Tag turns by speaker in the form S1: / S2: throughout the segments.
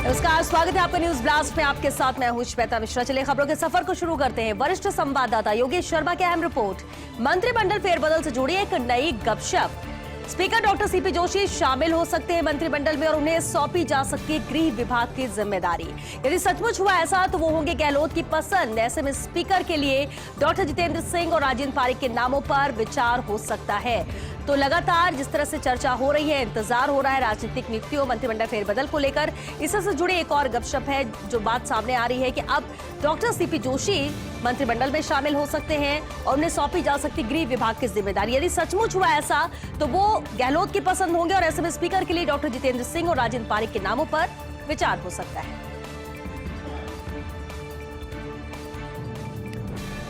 S1: नमस्कार, स्वागत है आपका न्यूज ब्लास्ट में। आपके साथ मैं हूं श्वेता मिश्रा। चलिए खबरों के सफर को शुरू करते हैं। वरिष्ठ संवाददाता योगेश शर्मा की अहम रिपोर्ट। मंत्रिमंडल फेरबदल से जुड़ी एक नई गपशप। स्पीकर डॉक्टर सीपी जोशी शामिल हो सकते हैं मंत्रिमंडल में और उन्हें सौंपी जा सकती है गृह विभाग की जिम्मेदारी। यदि सचमुच हुआ ऐसा तो वो होंगे गहलोत की पसंद। ऐसे में स्पीकर के लिए डॉक्टर जितेंद्र सिंह और राजेंद्र पारिक के नामों पर विचार हो सकता है। तो लगातार जिस तरह से चर्चा हो रही है, इंतजार हो रहा है राजनीतिक नियुक्तियों, मंत्रिमंडल फेरबदल को लेकर, इससे से जुड़ी एक और गपशप है जो बात सामने आ रही है कि अब डॉक्टर सीपी जोशी मंत्रिमंडल में शामिल हो सकते हैं और उन्हें सौंपी जा सकती गृह विभाग की जिम्मेदारी। यदि सचमुच हुआ ऐसा तो वो गहलोत की पसंद होंगे और ऐसे में स्पीकर के लिए डॉक्टर जितेंद्र सिंह और राजेंद्र पारिक के नामों पर विचार हो सकता है।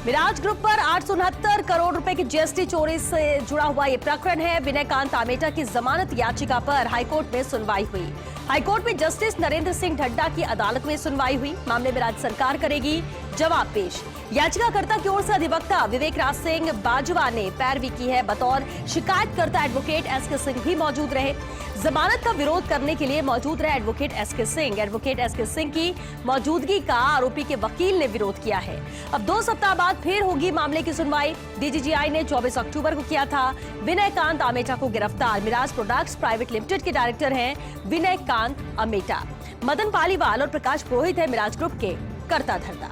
S1: मिराज ग्रुप पर 869 करोड़ रुपए की जीएसटी चोरी से जुड़ा हुआ यह प्रकरण है। विनयकांत आमेटा की जमानत याचिका पर हाईकोर्ट में सुनवाई हुई। हाईकोर्ट में जस्टिस नरेंद्र सिंह ढड्डा की अदालत में सुनवाई हुई। मामले में राज्य सरकार करेगी जवाब पेश। याचिकाकर्ता की ओर से अधिवक्ता विवेक राज सिंह बाजवा ने पैरवी की है। बतौर शिकायतकर्ता एडवोकेट एसके सिंह भी मौजूद रहे। जमानत का विरोध करने के लिए मौजूद रहे advocate SK Singh. Advocate SK Singh की मौजूदगी का आरोपी के वकील ने विरोध किया है। अब 2 सप्ताह बाद फिर होगी मामले की सुनवाई। डीजीजीआई ने 24 अक्टूबर को किया था विनयकांत आमेटा को गिरफ्तार। मिराज प्रोडक्ट्स प्राइवेट लिमिटेड के डायरेक्टर हैं विनयकांत आमेटा। मदन पालीवाल और प्रकाश पुरोहित है मिराज ग्रुप के कर्ता धर्ता।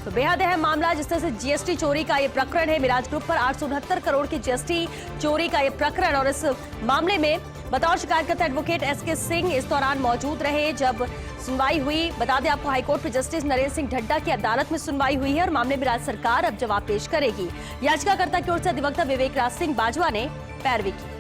S1: तो बेहद अहम मामला, जिस तरह से जीएसटी चोरी का ये प्रकरण है। मिराज ग्रुप पर 869 करोड़ की जीएसटी चोरी का ये प्रकरण और इस मामले में बतौर शिकायतकर्ता एडवोकेट एसके सिंह इस दौरान मौजूद रहे जब सुनवाई हुई। बता दें आपको, हाईकोर्ट में जस्टिस नरेंद्र सिंह ढड्डा की अदालत में सुनवाई हुई है और मामले में राज्य सरकार अब जवाब पेश करेगी। याचिकाकर्ता की ओर से अधिवक्ता विवेक राज सिंह बाजवा ने पैरवी की।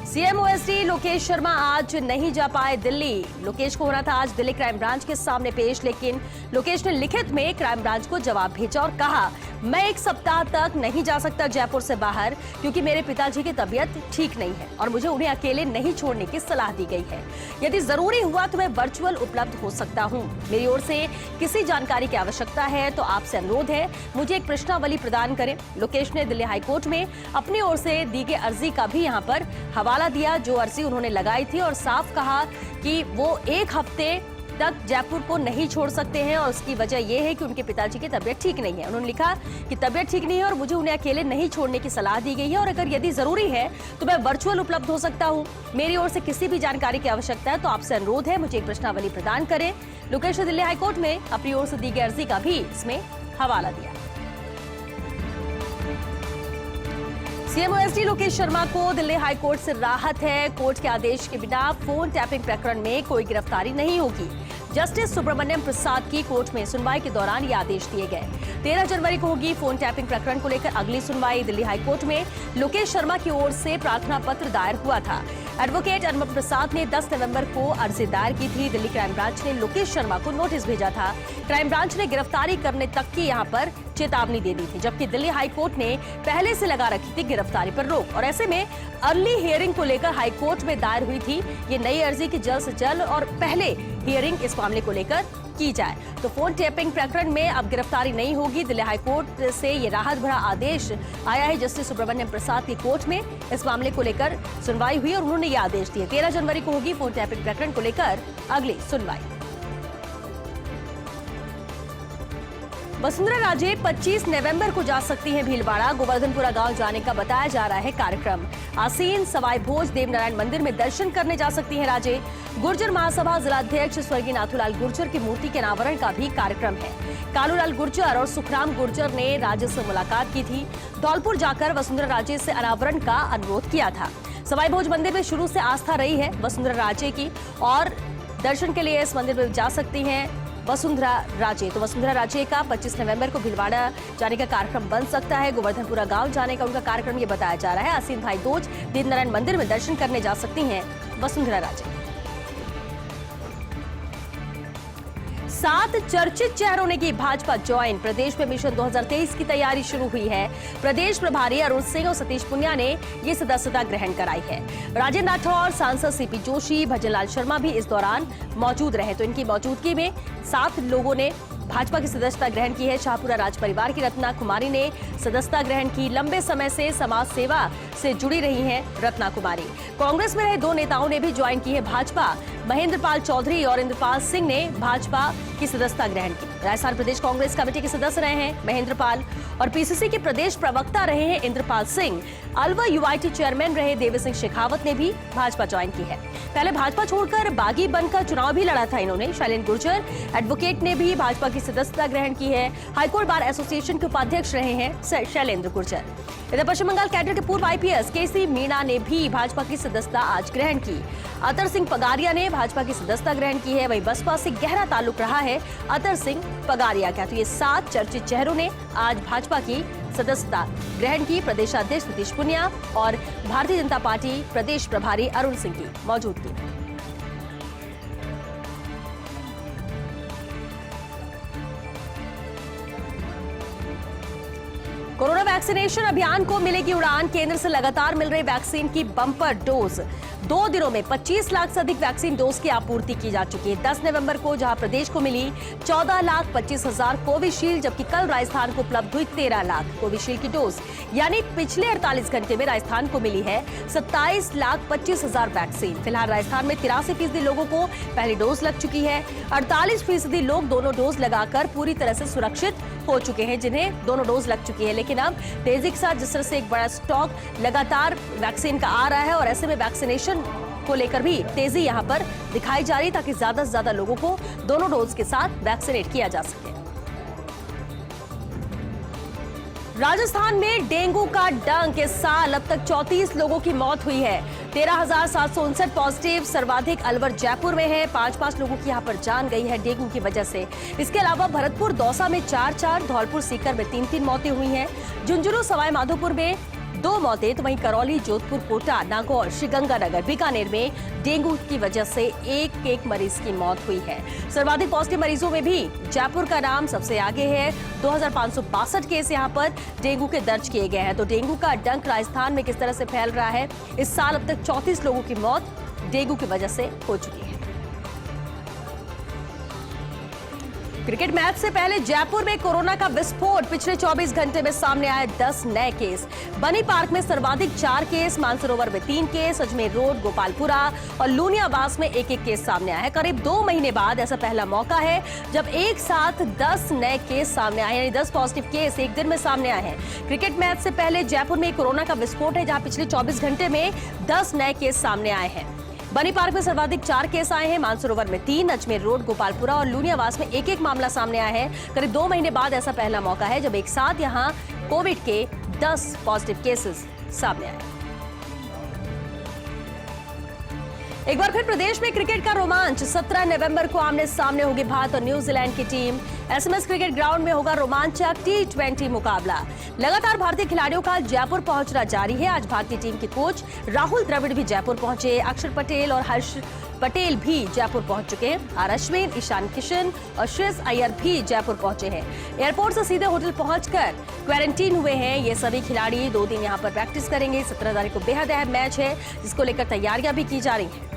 S1: सीएम ओएसडी लोकेश शर्मा आज नहीं जा पाए दिल्ली। लोकेश को होना था आज दिल्ली क्राइम ब्रांच के सामने पेश, लेकिन लोकेश ने लिखित में क्राइम ब्रांच को जवाब भेजा और कहा, मैं 1 सप्ताह तक नहीं जा सकता जयपुर से बाहर क्योंकि मेरे पिताजी की तबीयत ठीक नहीं है और मुझे उन्हें अकेले नहीं छोड़ने की सलाह दी गई है। यदि जरूरी हुआ तो मैं वर्चुअल उपलब्ध हो सकता हूं। मेरी ओर से किसी जानकारी की आवश्यकता है तो आपसे अनुरोध है, मुझे एक प्रश्नावली प्रदान करें। लोकेश ने दिल्ली हाईकोर्ट में अपनी ओर से दी गई अर्जी का भी यहां पर हवाला दिया, जो अर्जी उन्होंने लगाई थी, और साफ कहा कि वो 1 हफ्ते तक जयपुर को नहीं छोड़ सकते हैं और उसकी वजह यह है कि उनके पिताजी की तबीयत ठीक नहीं है। उन्होंने लिखा कि तबीयत ठीक नहीं है और मुझे उन्हें अकेले नहीं छोड़ने की सलाह दी गई है और अगर यदि जरूरी है तो मैं वर्चुअल उपलब्ध हो सकता हूं। मेरी ओर से किसी भी जानकारी की आवश्यकता है तो आपसे अनुरोध है, मुझे एक प्रश्नावली प्रदान करें। लोकेश ने दिल्ली हाईकोर्ट में अपनी ओर से दी गई अर्जी का भी इसमें हवाला दिया। सीएम ओएसडी लोकेश शर्मा को दिल्ली हाईकोर्ट से राहत है। कोर्ट के आदेश के बिना फोन टैपिंग प्रकरण में कोई गिरफ्तारी नहीं होगी। जस्टिस सुब्रमण्यम प्रसाद की कोर्ट में सुनवाई के दौरान ये आदेश दिए गए। 13 जनवरी को होगी फोन टैपिंग प्रकरण को लेकर अगली सुनवाई। दिल्ली हाईकोर्ट में लोकेश शर्मा की ओर से प्रार्थना पत्र दायर हुआ था। एडवोकेट अनुपम प्रसाद ने 10 नवंबर को अर्जी दायर की थी। दिल्ली क्राइम ब्रांच ने लोकेश शर्मा को नोटिस भेजा था। क्राइम ब्रांच ने गिरफ्तारी करने तक की यहां पर चेतावनी दे दी थी, जबकि दिल्ली हाईकोर्ट ने पहले से लगा रखी थी गिरफ्तारी पर रोक। और ऐसे में अर्ली हियरिंग को लेकर हाईकोर्ट में दायर हुई थी ये नई अर्जी की जल्द से जल्द और पहले हियरिंग इस मामले को लेकर की जाए। तो फोन टैपिंग प्रकरण में अब गिरफ्तारी नहीं होगी। दिल्ली हाईकोर्ट से ये राहत भरा आदेश आया है। जस्टिस सुब्रमण्यम प्रसाद की कोर्ट में इस मामले को लेकर सुनवाई हुई और उन्होंने ये आदेश दिए। 13 जनवरी को होगी फोन टैपिंग प्रकरण को लेकर अगली सुनवाई। वसुंधरा राजे 25 नवंबर को जा सकती हैं भीलवाड़ा। गोवर्धनपुरा गांव जाने का बताया जा रहा है कार्यक्रम। आसीन सवाई भोज देवनारायण मंदिर में दर्शन करने जा सकती हैं राजे। गुर्जर महासभा जिलाध्यक्ष स्वर्गीय नाथूलाल गुर्जर की मूर्ति के अनावरण का भी कार्यक्रम है। कालूलाल गुर्जर और सुखराम गुर्जर ने राजे से मुलाकात की थी। धौलपुर जाकर वसुंधरा राजे से अनावरण का अनुरोध किया था। सवाई भोज मंदिर में शुरू से आस्था रही है वसुंधरा राजे की और दर्शन के लिए इस मंदिर में जा सकती हैं वसुंधरा राजे। तो वसुंधरा राजे का 25 नवंबर को भीलवाड़ा जाने का कार्यक्रम बन सकता है। गोवर्धनपुरा गांव जाने का उनका कार्यक्रम ये बताया जा रहा है। आसीन भाई दोज देवनारायण मंदिर में दर्शन करने जा सकती हैं वसुंधरा राजे। 7 चर्चित चेहरों ने की भाजपा ज्वाइन। प्रदेश में मिशन 2023 की तैयारी शुरू हुई है। प्रदेश प्रभारी अरुण सिंह और सतीश पुनिया ने ये सदस्यता ग्रहण कराई है। राजेंद्र राठौर, सांसद सीपी जोशी, भजनलाल शर्मा भी इस दौरान मौजूद रहे। तो इनकी मौजूदगी में 7 लोगों ने भाजपा की सदस्यता ग्रहण की है। शाहपुरा राज परिवार की रत्ना कुमारी ने सदस्यता ग्रहण की। लंबे समय से समाज सेवा से जुड़ी रही हैं रत्ना कुमारी। कांग्रेस में रहे 2 नेताओं ने भी ज्वाइन की है भाजपा। महेंद्रपाल चौधरी और इंद्रपाल सिंह ने भाजपा की सदस्यता ग्रहण की। राजस्थान प्रदेश कांग्रेस कमेटी के सदस्य रहे हैं महेंद्रपाल और पीसीसी के प्रदेश प्रवक्ता रहे हैं इंद्रपाल सिंह। अलवर यूआईटी चेयरमैन रहे देवी सिंह शेखावत ने भी भाजपा ज्वाइन की है। पहले भाजपा छोड़कर बागी बनकर चुनाव भी लड़ा था इन्होंने। शैलेंद्र गुर्जर एडवोकेट ने भी भाजपा की सदस्यता ग्रहण की है। हाईकोर्ट बार एसोसिएशन के उपाध्यक्ष रहे हैं शैलेंद्र गुर्जर। इधर पश्चिम बंगाल कैडर के पूर्व आईपीएस केसी मीणा ने भी भाजपा की सदस्यता आज ग्रहण की। अतर सिंह पगारिया ने भाजपा की सदस्यता ग्रहण की है। वहीं बसपा से गहरा ताल्लुक रहा है अतर सिंह पगारिया का। तो ये 7 चर्चित चेहरों ने आज भाजपा की सदस्यता ग्रहण की। प्रदेशाध्यक्ष नीतीश पुनिया और भारतीय जनता पार्टी प्रदेश प्रभारी अरुण सिंह की मौजूदगी में। कोरोना वैक्सीनेशन अभियान को मिलेगी उड़ान। केंद्र से लगातार मिल रही वैक्सीन की बम्पर डोज। 2 दिनों में 25 लाख से अधिक वैक्सीन डोज की आपूर्ति की जा चुकी है। 10 नवंबर को जहां प्रदेश को मिली 14,25,000 कोविशील्ड, जबकि कल राजस्थान को उपलब्ध हुई 13 लाख कोविशील्ड की डोज। यानी पिछले 48 घंटे में राजस्थान को मिली है 27,25,000 वैक्सीन। फिलहाल राजस्थान में 83% लोगों को पहली डोज लग चुकी है। 48% लोग दोनों डोज लगाकर पूरी तरह से सुरक्षित हो चुके हैं, जिन्हें दोनों डोज लग चुकी है। लेकिन अब तेजी के साथ जिस तरह से एक बड़ा स्टॉक लगातार वैक्सीन का आ रहा है और ऐसे में वैक्सीनेशन को लेकर भी तेजी यहां पर दिखाई जा रही है, ताकि ज्यादा से ज्यादा लोगों को दोनों डोज के साथ वैक्सीनेट किया जा सके। राजस्थान में डेंगू का डंक। इस साल अब तक 34 लोगों की मौत हुई है। 13,759 पॉजिटिव सर्वाधिक अलवर जयपुर में है। 5 लोगों की यहां पर जान गई है डेंगू की वजह से। इसके अलावा भरतपुर दौसा में 4, धौलपुर सीकर में 3 मौतें हुई हैं। झुंझुनू सवाई माधोपुर में 2 मौतें, तो वहीं करौली, जोधपुर, कोटा, नागौर, श्रीगंगानगर, बीकानेर में डेंगू की वजह से एक मरीज की मौत हुई है। सर्वाधिक पॉजिटिव मरीजों में भी जयपुर का नाम सबसे आगे है। 2,562 केस यहां पर डेंगू के दर्ज किए गए हैं। तो डेंगू का डंक राजस्थान में किस तरह से फैल रहा है। इस साल अब तक 34 लोगों की मौत डेंगू की वजह से हो चुकी है। क्रिकेट मैच से पहले जयपुर में कोरोना का विस्फोट। पिछले 24 घंटे में सामने आए 10 नए केस। बनी पार्क में सर्वाधिक 4 केस, मानसरोवर में 3 केस, अजमेर रोड, गोपालपुरा और लूनियावास में 1 केस सामने आया है। करीब 2 महीने बाद ऐसा पहला मौका है जब एक साथ 10 नए केस सामने आए, यानी 10 पॉजिटिव केस एक दिन में सामने आए हैं। क्रिकेट मैच से पहले जयपुर में कोरोना का विस्फोट है, जहां पिछले 24 घंटे में 10 नए केस सामने आए हैं। बनी पार्क में सर्वाधिक 4 केस आए हैं, मानसरोवर में 3, अजमेर रोड, गोपालपुरा और लूनियावास में 1 मामला सामने आया है। करीब 2 महीने बाद ऐसा पहला मौका है जब एक साथ यहां कोविड के 10 पॉजिटिव केसेस सामने आए। एक बार फिर प्रदेश में क्रिकेट का रोमांच। 17 नवंबर को आमने सामने होगी भारत और न्यूजीलैंड की टीम। एसएमएस क्रिकेट ग्राउंड में होगा रोमांचक T20 मुकाबला। लगातार भारतीय खिलाड़ियों का जयपुर पहुंचना जारी है। आज भारतीय टीम के कोच राहुल द्रविड़ भी जयपुर पहुंचे। अक्षर पटेल और हर्ष पटेल भी जयपुर पहुंच चुके हैं। आर अश्विन, ईशान किशन और श्रेयस अय्यर भी जयपुर पहुंचे हैं। एयरपोर्ट से सीधे होटल पहुंचकर क्वारंटीन हुए हैं। ये सभी खिलाड़ी 2 दिन यहां पर प्रैक्टिस करेंगे। 17 तारीख को बेहद अहम मैच है, जिसको लेकर तैयारियां भी की जा रही हैं।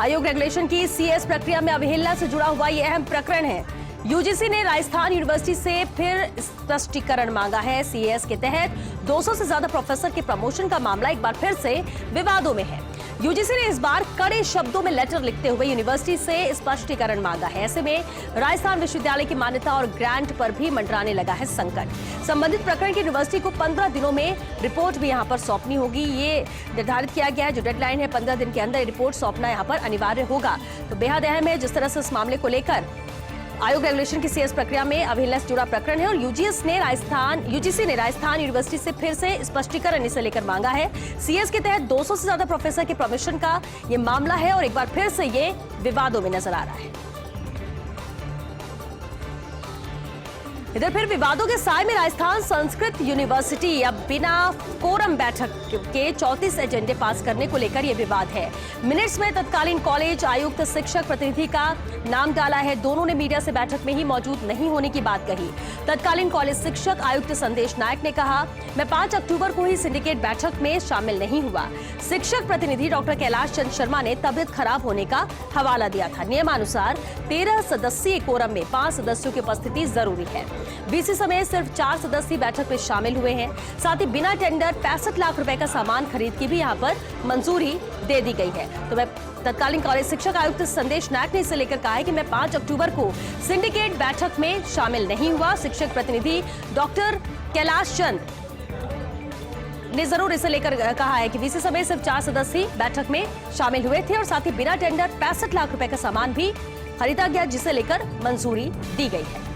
S1: आयोग रेगुलेशन की सीएस प्रक्रिया में अवहेलना से जुड़ा हुआ यह अहम प्रकरण है। यूजीसी ने राजस्थान यूनिवर्सिटी से फिर स्पष्टीकरण मांगा है। सीएस के तहत 200 से ज्यादा प्रोफेसर के प्रमोशन का मामला एक बार फिर से विवादों में है। यूजीसी ने इस बार कड़े शब्दों में लेटर लिखते हुए यूनिवर्सिटी से स्पष्टीकरण मांगा है। ऐसे में राजस्थान विश्वविद्यालय की मान्यता और ग्रांट पर भी मंडराने लगा है संकट। संबंधित प्रकरण की यूनिवर्सिटी को 15 दिनों में रिपोर्ट भी यहां पर सौंपनी होगी। ये निर्धारित किया गया है, जो डेडलाइन है 15 दिन के अंदर रिपोर्ट सौंपना यहां पर अनिवार्य होगा। तो बेहद अहम है जिस तरह से इस मामले को लेकर आयोग रेगुलेशन की सीएस प्रक्रिया में अवहेलना से जुड़ा प्रकरण है और यूजीसी ने राजस्थान यूनिवर्सिटी से फिर से स्पष्टीकरण इसे लेकर मांगा है। सीएस के तहत 200 से ज्यादा प्रोफेसर के प्रमोशन का ये मामला है और एक बार फिर से ये विवादों में नजर आ रहा है। इधर फिर विवादों के साए में राजस्थान संस्कृत यूनिवर्सिटी अब बिना कोरम बैठक के 34 एजेंडे पास करने को लेकर यह विवाद है। मिनट्स में तत्कालीन कॉलेज आयुक्त शिक्षक प्रतिनिधि का नाम डाला है। दोनों ने मीडिया से बैठक में ही मौजूद नहीं होने की बात कही। तत्कालीन कॉलेज शिक्षक आयुक्त संदेश नायक ने कहा, मैं 5 अक्टूबर को ही सिंडिकेट बैठक में शामिल नहीं हुआ। शिक्षक प्रतिनिधि डॉक्टर कैलाश चंद शर्मा ने तबियत खराब होने का हवाला दिया था। नियमानुसार 13 सदस्यीय कोरम में 5 सदस्यों की उपस्थिति जरूरी है। वीसी समेत सिर्फ 4 सदस्य बैठक में शामिल हुए हैं। साथ ही बिना टेंडर 65 लाख रुपए का सामान खरीद की भी यहां पर मंजूरी दे दी गई है। तो मैं तत्कालीन कॉलेज शिक्षक आयुक्त संदेश नायक ने इसे लेकर कहा है कि मैं 5 अक्टूबर को सिंडिकेट बैठक में शामिल नहीं हुआ। शिक्षक प्रतिनिधि डॉक्टर कैलाश चंद ने जरूर इसे लेकर कहा है कि वीसी समेत सिर्फ 4 सदस्य बैठक में शामिल हुए थे और साथ ही बिना टेंडर 65 लाख रुपए का सामान भी खरीदा गया, जिसे लेकर मंजूरी दी गई है।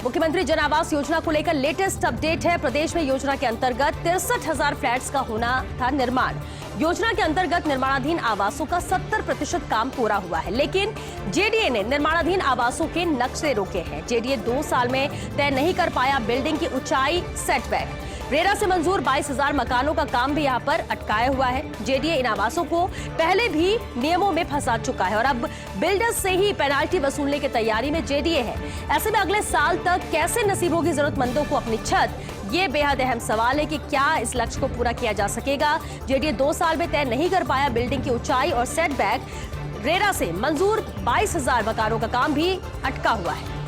S1: मुख्यमंत्री जन आवास योजना को लेकर लेटेस्ट अपडेट है। प्रदेश में योजना के अंतर्गत 63,000 फ्लैट्स का होना था निर्माण। योजना के अंतर्गत निर्माणाधीन आवासों का 70% काम पूरा हुआ है, लेकिन जेडीए ने निर्माणाधीन आवासों के नक्शे रोके हैं। जेडीए 2 साल में तय नहीं कर पाया बिल्डिंग की ऊंचाई सेटबैक। रेरा से मंजूर 22,000 मकानों का काम भी यहां पर अटकाया हुआ है। जेडीए इन आवासों को पहले भी नियमों में फंसा चुका है और अब बिल्डर्स से ही पेनाल्टी वसूलने की तैयारी में जेडीए है। ऐसे में अगले साल तक कैसे नसीब होगी जरूरतमंदों को अपनी छत, ये बेहद अहम सवाल है कि क्या इस लक्ष्य को पूरा किया जा सकेगा। जेडीए 2 साल में तय नहीं कर पाया बिल्डिंग की ऊंचाई और सेटबैक। रेरा से मंजूर 22,000 मकानों का काम भी अटका हुआ है।